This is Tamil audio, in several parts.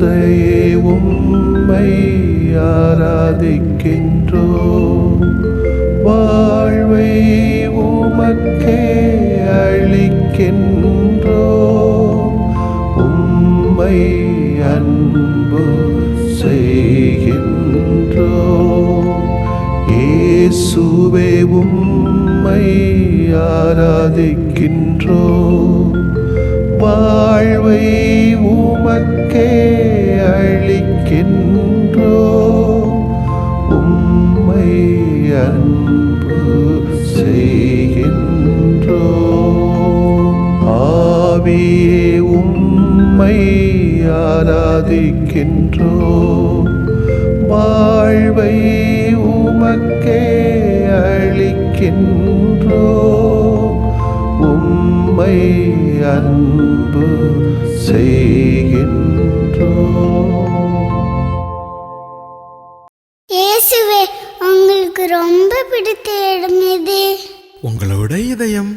தந்தையே உம்மை ஆராதிக்கின்றோம். வாழ்வை உமக்கே அளிக்கின்றோம். உம்மை அன்பு செய்கின்றோம். இயேசுவே உம்மை ஆராதிக்கின்றோம். வாழ்வை உமக்கே அளிக்கின்றோம். உம்மை அன்பு செய்கின்றோம். ஆவியே உம்மை ஆராதிக்கின்றோம். வாழ்வை உமக்கே அளிக்கின்றோம். உம்மை அன்பு செய்கின்றோம். இயேசுவே, உங்களுக்கு ரொம்ப பிடித்த இடம் எது? உங்களோட இதயம்.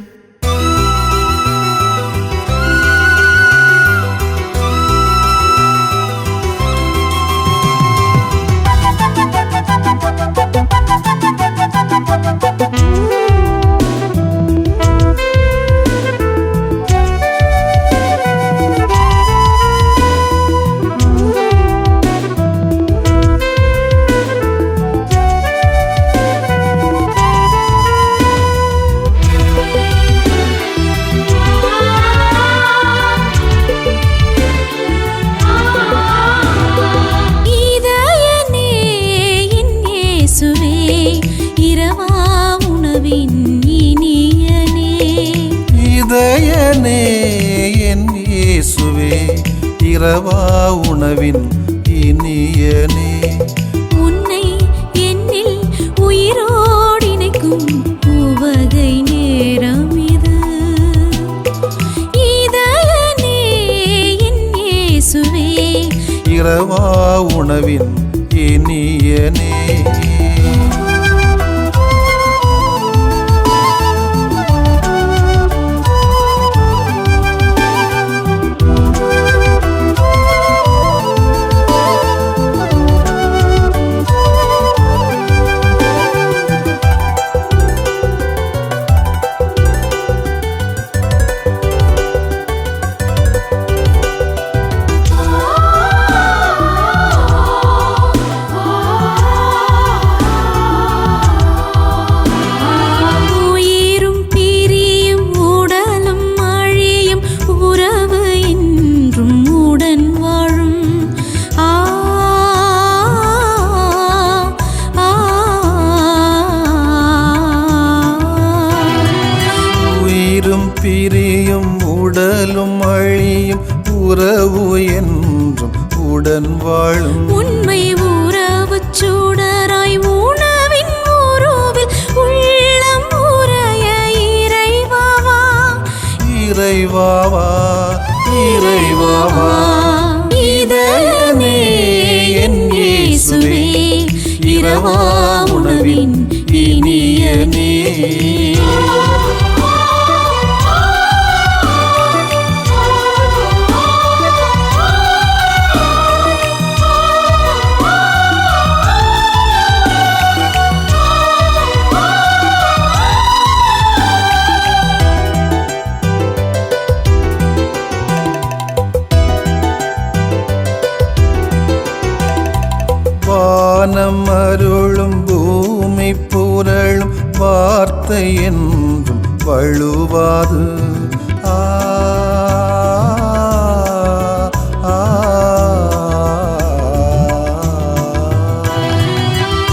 இரவா உணவின் இனியனே, உன்னை என்னில் உயிரோடு இணைக்கும் உவகை நேரம் இது. இதயனே என் இயேசுவே, இரவா உணவின் இனியனே. பிரியும் உடலும் அழியும் உறவு என்றும் உடன் வாழும் உண்மை உறவு சுடராய் உணவின் உருவில் உள்ளம் உரைய இறைவாவா இறைவாவா இறைவாவா. இதயமே என் இயேசுவே, இரவா உணவின் இனியனே. வானம் அருளும் பூமி புரளும் வார்த்தை என்றும் வழுவாது.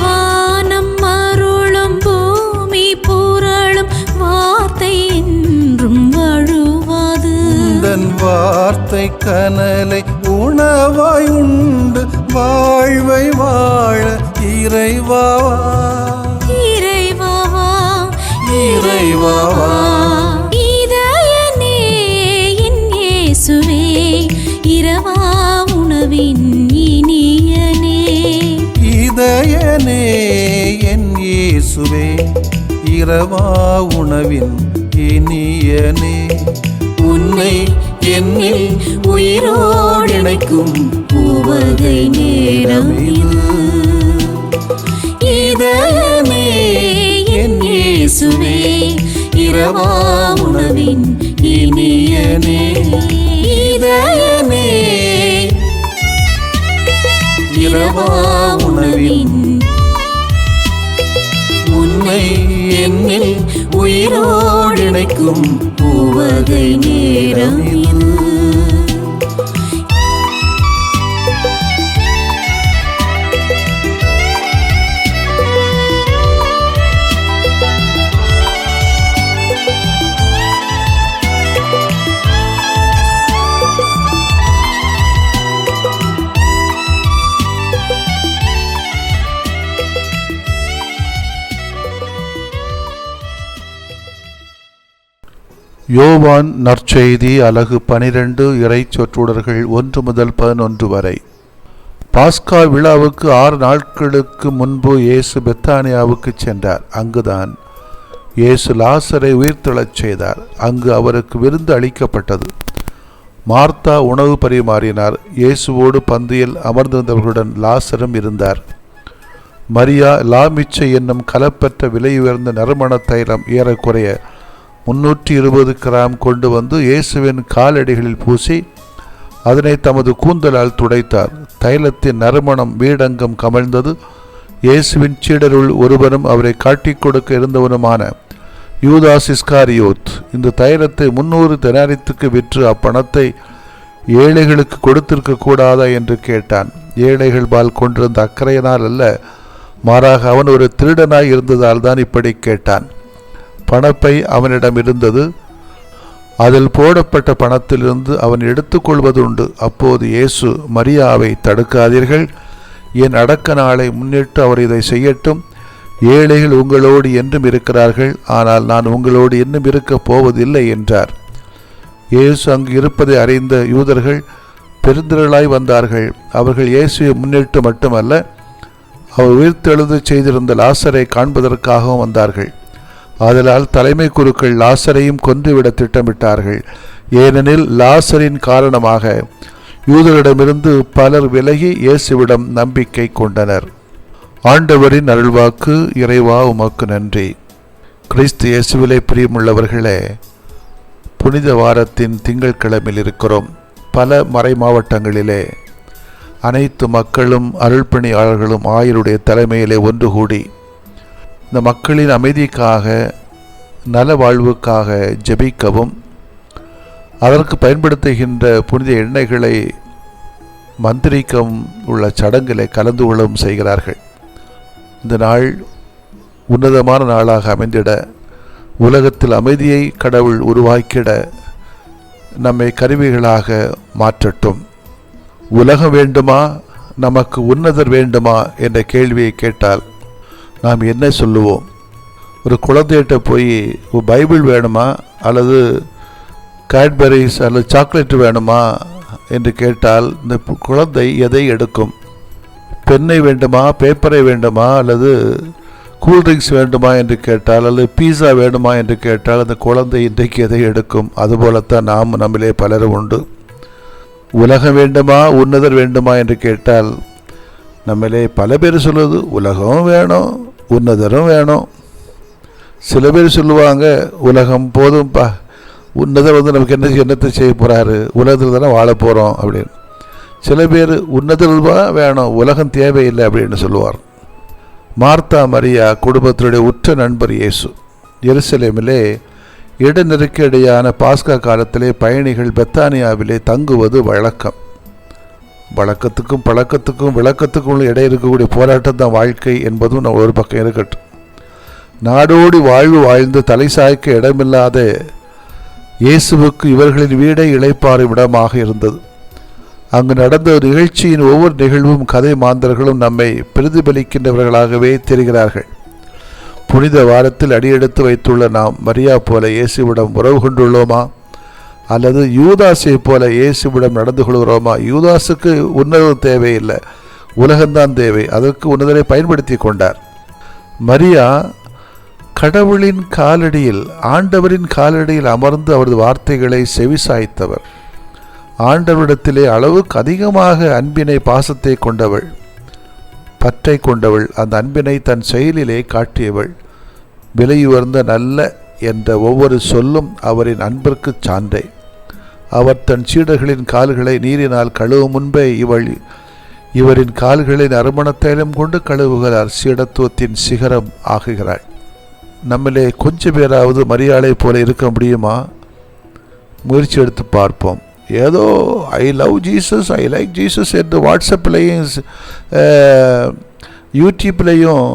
வானம் அருளும் பூமி புரளும் வார்த்தை என்றும் வழுவாது. தன் வார்த்தை கனலை உணவாய் உண்டு வாழ்வை வாழ இறைவாவா இறைவாவா இறைவாவா. இதயனே என் இயேசுவே, இரவா உணவின் இனியனே. இதயனே என் இயேசுவே, இரவா உணவின் இனியனே. உன்னை என்னில் உயிரோடு இணைக்கும் உவகை நேரம் இது. இதயமே என் இயேசுவே, இரவா உணவின் இனியனே. இதயமே இரவா உணவின் உன்னை என்னில் உயிரோடு இணைக்கும் உவகை நேரம் இது. யோவான் நற்செய்தி அலகு 12 இறை சொற்றொடர்கள் 1 முதல் 11 வரை. பாஸ்கா விழாவுக்கு 6 நாட்களுக்கு முன்பு இயேசு பெத்தானியாவுக்கு சென்றார். அங்குதான் இயேசு லாசரை உயிர்த்தெழச் செய்தார். அங்கு அவருக்கு விருந்து அளிக்கப்பட்டது. மார்த்தா உணவு பரிமாறினார். இயேசுவோடு பந்தியில் அமர்ந்திருந்தவர்களுடன் லாசரும் இருந்தார். மரியா லாமிச்சை என்னும் கலப்பற்ற விலை உயர்ந்த நறுமண தைலம் ஏறக்குறைய 320 கிராம் கொண்டு வந்து இயேசுவின் காலடிகளில் பூசி அதனை தமது கூந்தலால் துடைத்தார். தைலத்தின் நறுமணம் வீடங்கம் கமழ்ந்தது. இயேசுவின் சீடருள் ஒருவனும் அவரை காட்டிக் கொடுக்க இருந்தவனுமான யூதாஸ் இஸ்காரியோத் இந்த தைலத்தை 300 தெனாரியத்துக்கு விற்று அப்பணத்தை ஏழைகளுக்கு கொடுத்திருக்க கூடாதா என்று கேட்டான். ஏழைகள் பால் கொண்டிருந்த அக்கறையினால் அல்ல, மாறாக அவன் ஒரு திருடனாய் இருந்ததால் தான் இப்படி கேட்டான். பணப்பை அவனிடம் இருந்தது. அதில் போடப்பட்ட பணத்திலிருந்து அவன் எடுத்துக்கொள்வதுண்டு. அப்போது இயேசு மரியாவை, தடுக்காதீர்கள், என் அடக்க நாளை முன்னிட்டு அவர் இதை செய்யட்டும். ஏழைகள் உங்களோடு என்றும் இருக்கிறார்கள், ஆனால் நான் உங்களோடு இன்னும் இருக்கப் போவதில்லை என்றார். இயேசு அங்கு இருப்பதை அறிந்த யூதர்கள் பெருந்திரளாய் வந்தார்கள். அவர்கள் இயேசுவை முன்னிட்டு மட்டுமல்ல, அவர் உயிர்த்தெழுந்து செய்திருந்த லாசரை காண்பதற்காகவும் வந்தார்கள். ஆதலால் தலைமை குருக்கள் லாசரையும் கொன்றுவிட திட்டமிட்டார்கள். ஏனெனில் லாசரின் காரணமாக யூதரிடமிருந்து பலர் விலகி இயேசுவிடம் நம்பிக்கை கொண்டனர். ஆண்டவரின் அருள்வாக்கு. இறைவா உமக்கு நன்றி. கிறிஸ்து இயேசுவிலே பிரியமுள்ளவர்களே, புனித வாரத்தின் திங்கட்கிழமையில் இருக்கிறோம். பல மறை மாவட்டங்களிலே அனைத்து மக்களும் அருள்பணியாளர்களும் ஆயருடைய தலைமையிலே ஒன்று கூடி இந்த மக்களின் அமைதிக்காக, நல வாழ்வுக்காக ஜெபிக்கவும், அதற்கு பயன்படுத்துகின்ற புனித எண்ணெய்களை மந்திரிக்கவும் உள்ள சடங்கிலே கலந்து கொள்ளவும் செய்கிறார்கள். இந்த நாள் உன்னதமான நாளாக அமைந்திட, உலகத்தில் அமைதியை கடவுள் உருவாக்கிட நம்மை கருவிகளாக மாற்றட்டும். உலகம் வேண்டுமா, நமக்கு உன்னதர் வேண்டுமா என்ற கேள்வியை கேட்டால் நாம் என்ன சொல்லுவோம்? ஒரு குழந்தைகிட்ட போய் பைபிள் வேணுமா அல்லது கேட்பரிஸ் அல்லது சாக்லேட் வேணுமா என்று கேட்டால் இந்த குழந்தை எதை எடுக்கும்? பெண்ணை வேண்டுமா, பேப்பரை வேண்டுமா, அல்லது கூல்ட்ரிங்க்ஸ் வேண்டுமா என்று கேட்டால், அல்லது பீஸா வேணுமா என்று கேட்டால் அந்த குழந்தை இன்றைக்கு எதை எடுக்கும்? அதுபோலத்தான் நாம் நம்மிலே பலரும் உண்டு. உலகம் வேண்டுமா, உன்னதர் வேண்டுமா என்று கேட்டால் நம்மளே பல பேர் சொல்லுவது உலகம் வேணும், உன்னதரும் வேணும். சில பேர் சொல்லுவாங்க உலகம் போதும்பா, உன்னதர் வந்து நமக்கு என்னத்தை செய்ய போகிறாரு, உலகத்தில் தானே வாழ போகிறோம் அப்படின்னு. சில பேர் உன்னதர் வேணும், உலகம் தேவையில்லை அப்படின்னு சொல்லுவார். மார்த்தா மரியா குடும்பத்தினுடைய உற்ற நண்பர் இயேசு. எருசலேமிலே இடைநெருக்கடியான பாஸ்கா காலத்திலே பயணிகள் பெத்தானியாவிலே தங்குவது வழக்கம். வழக்கத்துக்கும் பழக்கத்துக்கும் விளக்கத்துக்கும் இடையே இருக்கக்கூடிய போராட்டம் தான் வாழ்க்கை என்பதும் நம்ம ஒரு பக்கம் இருக்கட்டும். நாடோடி வாழ்வு வாழ்ந்து தலை சாய்க்க இடமில்லாத இயேசுவுக்கு இவர்களின் வீடை இளைப்பாறும் இடமாக இருந்தது. அங்கு நடந்த நிகழ்ச்சியின் ஒவ்வொரு நிகழ்வும் கதை மாந்தர்களும் நம்மை பிரதிபலிக்கின்றவர்களாகவே தெரிகிறார்கள். புனித வாரத்தில் அடியெடுத்து வைத்துள்ள நாம் மரியா போல இயேசுவிடம் உறவு கொண்டுள்ளோமா, அல்லது யூதாஸை போல இயேசுவிடம் நடந்து கொள்கிறோமா? யூதாஸுக்கு உன்னதம் தேவையில்லை, உலகம்தான் தேவை. அதற்கு உன்னதரை பயன்படுத்தி கொண்டார். மரியா கடவுளின் காலடியில், ஆண்டவரின் காலடியில் அமர்ந்து அவரது வார்த்தைகளை செவிசாய்த்தவர். ஆண்டவரிடத்திலே அளவுக்கு அதிகமாக அன்பினை, பாசத்தை கொண்டவள், பற்றை கொண்டவள், அந்த அன்பினை தன் செயலிலே காட்டியவள். விலையுயர்ந்த நல்ல என்ற ஒவ்வொரு சொல்லும் அவரின் அன்பிற்கு சான்றே. அவர் தன் சீடர்களின் கால்களை நீரினால் கழுவும் முன்பே இவரின் கால்களின் அருமணத்தைலம் கொண்டு கழுவுகிறார். சீடத்துவத்தின் சிகரம் ஆகுகிறாள். நம்மிலே கொஞ்சம் பேராவது மரியாதை போல இருக்க முடியுமா? முயற்சி எடுத்து பார்ப்போம். ஏதோ I love Jesus, I like Jesus என்று வாட்ஸ்அப்லேயும் யூடியூப்லேயும்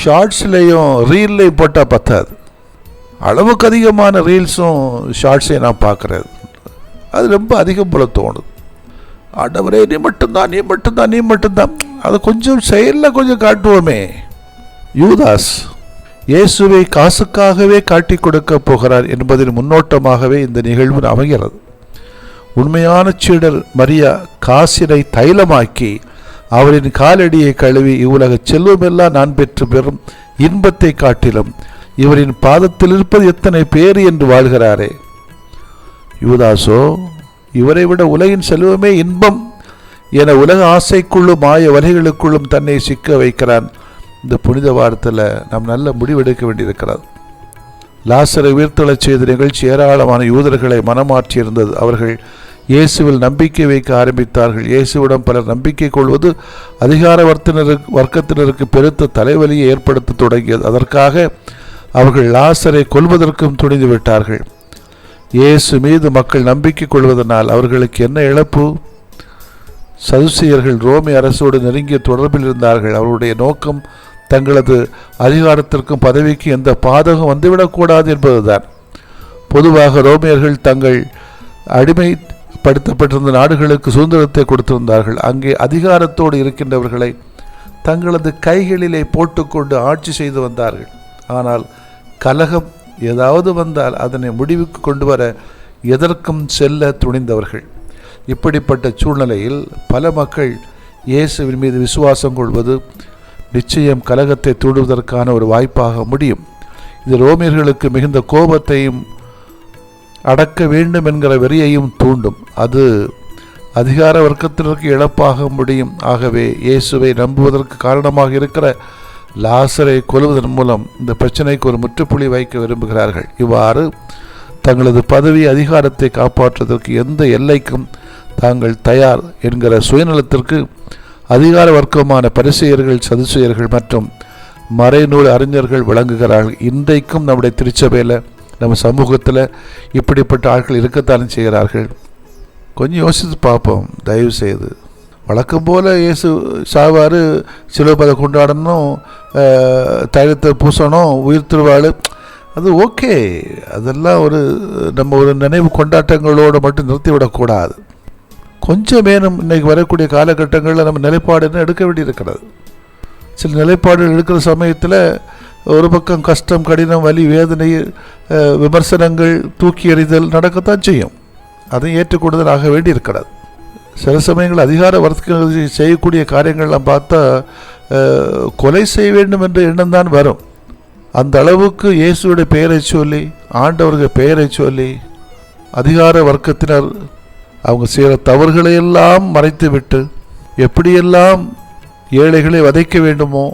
ஷார்ட்ஸ்லேயும் ரீல்லையும் போட்டால் பத்தாது. அளவுக்கு அதிகமான ரீல்ஸும் ஷார்ட்ஸையும் நான் பார்க்குறது, அது ரொம்ப அதிகம் போல தோணுது. ஆண்டவரே நீ மட்டும்தான், நீ மட்டும்தான், நீ மட்டும்தான், அதை கொஞ்சம் செயலில் கொஞ்சம் காட்டுவோமே. யூதாஸ் இயேசுவை காசுக்காகவே காட்டி கொடுக்க போகிறார் என்பதின் முன்னோட்டமாகவே இந்த நிகழ்வு அமைகிறது. உண்மையான சீடர் மரியா காசினை தைலமாக்கி அவரின் காலடியை கழுவி இவ்வுலக செல்வமெல்லாம் நான் பெற்று பெறும் இன்பத்தை காட்டிலும் இவரின் பாதத்தில் இருப்பது எத்தனை பேர் என்று வாழ்கிறாரே. யூதாசோ இவரை விட உலகின் செல்வமே இன்பம் என உலக ஆசைக்குள்ளும் மாய வலைகளுக்குள்ளும் தன்னை சிக்க வைக்கிறான். இந்த புனித வாரத்தில் நாம் நல்ல முடிவெடுக்க வேண்டியிருக்கிறது. லாசரை உயிர்த்தெழச் செய்த நிகழ்ச்சி ஏராளமான யூதர்களை மனமாற்றியிருந்தது. அவர்கள் இயேசுவில் நம்பிக்கை வைக்க ஆரம்பித்தார்கள். இயேசுவிடம் பலர் நம்பிக்கை கொள்வது அதிகார வர்க்கத்தினருக்கு பெருத்த தலைவலியை ஏற்படுத்த தொடங்கியது. அதற்காக அவர்கள் லாசரை கொல்வதற்கும் துணிந்து விட்டார்கள். இயேசு மீது மக்கள் நம்பிக்கை கொள்வதனால் அவர்களுக்கு என்ன இழப்பு? சதுசேயர்கள் ரோமி அரசோடு நெருங்கிய தொடர்பில் இருந்தார்கள். அவருடைய நோக்கம் தங்களது அதிகாரத்திற்கும் பதவிக்கு எந்த பாதகம் வந்துவிடக்கூடாது என்பதுதான். பொதுவாக ரோமியர்கள் தங்கள் அடிமைப்படுத்தப்பட்டிருந்த நாடுகளுக்கு சுதந்திரத்தை கொடுத்திருந்தார்கள். அங்கே அதிகாரத்தோடு இருக்கின்றவர்களை தங்களது கைகளிலே போட்டுக்கொண்டு ஆட்சி செய்து வந்தார்கள். ஆனால் கலகம் ஏதாவது வந்தால் அதனை முடிவுக்கு கொண்டு வர எதற்கும் செல்ல துணிந்தவர்கள். இப்படிப்பட்ட சூழ்நிலையில் பல மக்கள் இயேசுவின் மீது விசுவாசம் கொள்வது நிச்சயம் கலகத்தை தூண்டுவதற்கான ஒரு வாய்ப்பாக முடியும். இது ரோமியர்களுக்கு மிகுந்த கோபத்தையும் அடக்க வேண்டும் என்கிற வெறியையும் தூண்டும். அது அதிகார வர்க்கத்தினருக்கு இழப்பாக முடியும். ஆகவே இயேசுவை நம்புவதற்கு காரணமாக இருக்கிற லாசரை கொல்வதன் மூலம் இந்த பிரச்சனைக்கு ஒரு முற்றுப்புள்ளி வைக்க விரும்புகிறார்கள். இவ்வாறு தங்களது பதவி அதிகாரத்தை காப்பாற்றுவதற்கு எந்த எல்லைக்கும் தாங்கள் தயார் என்கிற சுயநலத்திற்கு அதிகார வர்க்கமான பரிசேயர்கள், சதுசேயர்கள் மற்றும் மறைநூல் அறிஞர்கள் விளங்குகிறார்கள். இன்றைக்கும் நம்முடைய திருச்சபையில், நம்ம சமூகத்தில் இப்படிப்பட்ட ஆட்கள் இருக்கத்தானே செய்கிறார்கள். கொஞ்சம் யோசித்து பார்ப்போம் தயவு செய்து. வழக்கம் போல் இயேசு சாவார், சிலுவை கொண்டாடணும், தைலத்தை பூசணும், உயிர் திருவாள், அது ஓகே. அதெல்லாம் நம்ம ஒரு நினைவு கொண்டாட்டங்களோடு மட்டும் நிறுத்திவிடக்கூடாது. கொஞ்சம் மேலும் இன்றைக்கி வரக்கூடிய காலகட்டங்களில் நம்ம நிலைப்பாடுன்னு எடுக்க வேண்டியிருக்கிறது. சில நிலைப்பாடுகள் எடுக்கிற சமயத்தில் ஒரு பக்கம் கஷ்டம், கடினம், வலி, வேதனை, விமர்சனங்கள், தூக்கி எறிதல் நடக்கத்தான் செய்யும். அதையும் ஏற்றுக்கொண்டுதான் ஆக வேண்டி இருக்கிறது. சில சமயங்கள் அதிகார வர்த்தகம் செய்யக்கூடிய காரியங்கள்லாம் பார்த்தா கொலை செய்ய வேண்டும் என்ற எண்ணம் தான் வரும். அந்த அளவுக்கு இயேசுடைய பெயரை சொல்லி, ஆண்டவர்கள் பெயரை சொல்லி அதிகார வர்க்கத்தினர் அவங்க செய்கிற தவறுகளையெல்லாம் மறைத்துவிட்டு எப்படியெல்லாம் ஏழைகளை வதைக்க வேண்டுமோ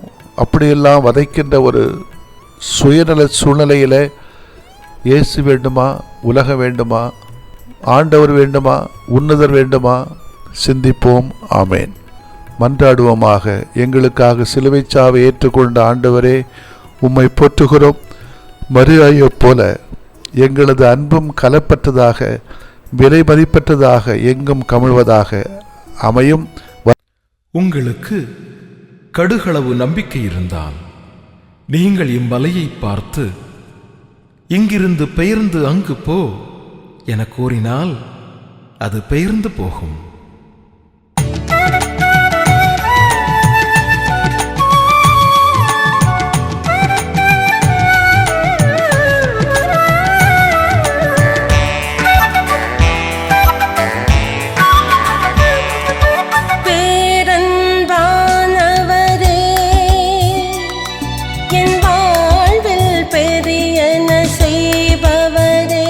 அப்படியெல்லாம் வதைக்கின்ற ஒரு சுயநல சூழ்நிலையில் இயேசு வேண்டுமா, உலகம் வேண்டுமா, ஆண்டவர் வேண்டுமா, உன்னதர் வேண்டுமா? சிந்திப்போம். ஆமேன். மன்றாடுவோமாக. எங்களுக்காக சிலுவைச் சாவை ஏற்றுக்கொண்ட ஆண்டவரே, உம்மை போற்றுகிறோம். மரியாயைப் போல எங்களது அன்பும் கலப்பற்றதாக, விலை மதிப்பற்றதாக, எங்கும் கமழ்வதாக அமையும். உங்களுக்கு கடுகளவு நம்பிக்கை இருந்தால் நீங்கள் இம்மலையை பார்த்து இங்கிருந்து பெயர்ந்து அங்கு போ என கூறினால் அது பெயர்ந்து போகும். பெரியன செய்பவரே,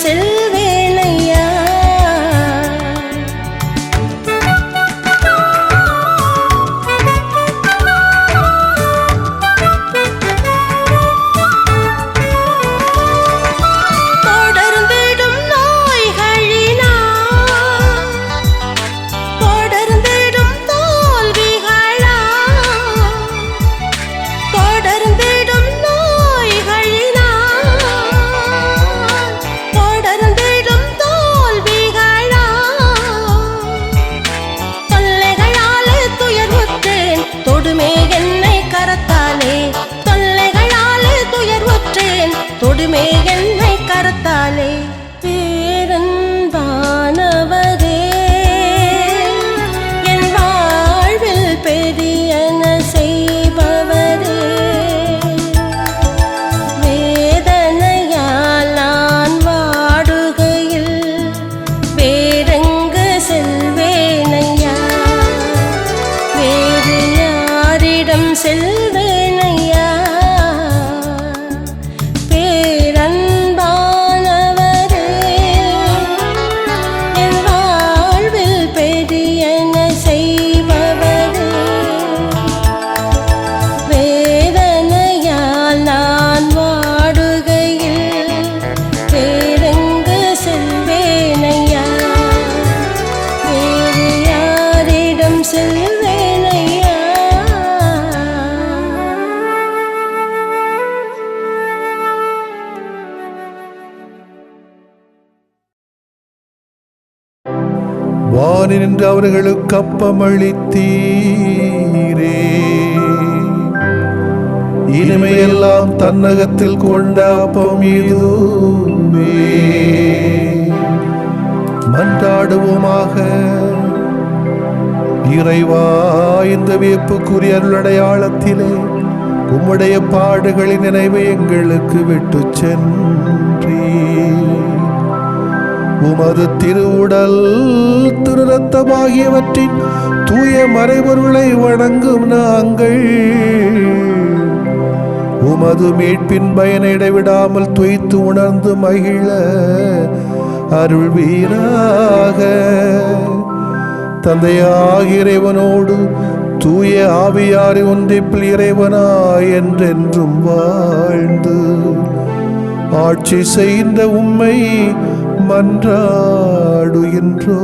செல்வேனையா. தொடுமே என்னை கரத்தாலே. பேரன்பானவரே, என் வாழ்வில் பெரியன செய்பவரே, வேதனையால் நான் வாடுகையில் வேறெங்கு செல்வேனையா, வேறு யாரிடம் செல்வேனையா. வானின்று அவர்களுக்கு அப்பமளித்தீரே, இனிமையெல்லாம் தன்னகத்தில் கொண்ட அப்பம் இதுவே. மன்றாடுவோமாக. இறைவா, இந்த வியப்புக்குரிய அருளடையாளத்திலே உம்முடைய பாடுகளின் நினைவை எங்களுக்கு விட்டு சென்றீ. உமது திருவுடல் திரு ரத்தமாகியவற்றின் தூய மறைபொருளை வணங்கும் நாங்கள் உமது மீட்பின் பயனை இடைவிடாமல் துய்த்து உணர்ந்து மகிழ அருள்வீராக. தந்தையாகிய இறைவனோடு தூய ஆவியாரை ஒன்றிப்பில் இறைவனாய் என்றென்றும் வாழ்ந்து ஆட்சி செய்கின்ற உம்மை மன்றாடுகின்றோ.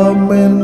ஆமென்.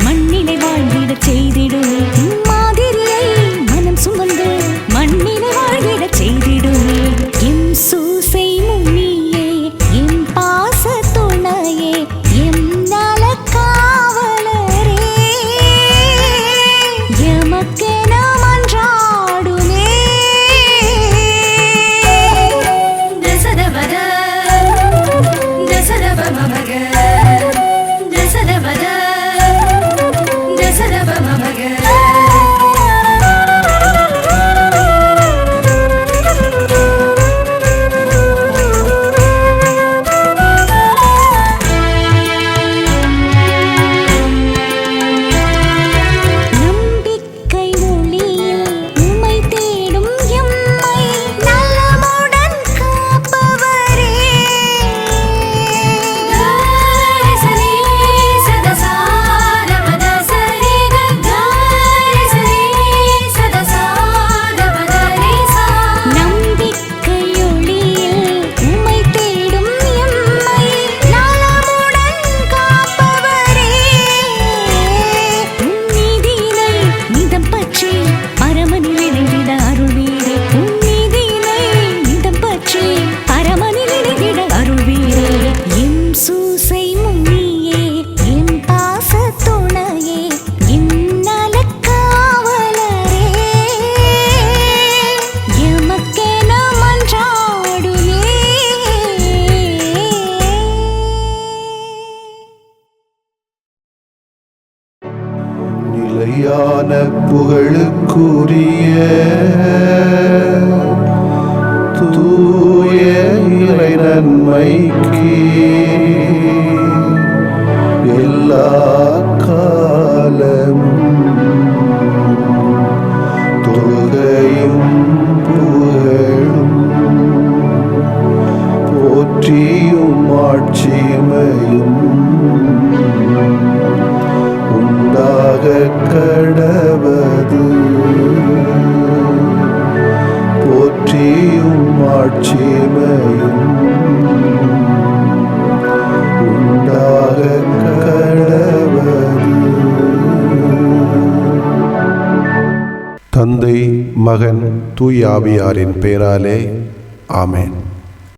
மண்ணிலை வாழ்ந்திடச் செய்திடுமே. மாதிரியை மனம் சுமந்து மண்ணிலை வாழ்ந்திடச் செய்திடுமே. எம் சூசை முனியே, எம் பாச துணையே, எம் நல காவலரே, எமக்கென மன்றாடுமே. தசரவர தசரவ மமக தசரவர தசரவ மமக நம்பிக்கை ஒளியில் உம்மை தேடும் எம்மை நலமுடன் காப்பவரே, சரி சதசாரவத சரி கரி சரி சதசாரவத ரேசா நம்பிக்கை ஒளியில் உம்மை தேடும் எம்மை நலமுடன் காப்பவரே, உம் நீதியினை நிதம் பற்றி பரமனில் இணைந்திட அருள்வீரே. உம் நீதியினை நிதம் பற்றி பரமனில் இணைந்திட அருள்வீரே. எம் சூசை முனியே, எம் பாச துணையே, எம் நலக் காவலரே, எமக்கென மன்றாடுமே. நிலையான புகழுக்குரிய தூய இறை நன்மைக்கு எல்லா காலமும் தொழுகையும் புகழும் போற்றியும் ஆட்சிமையும் உண்டாக கடவது. போற்றியும் ஆட்சிமையும் உண்டாக கடவது. தந்தை, மகன், தூய ஆவியாரின் பெயராலே ஆமென்.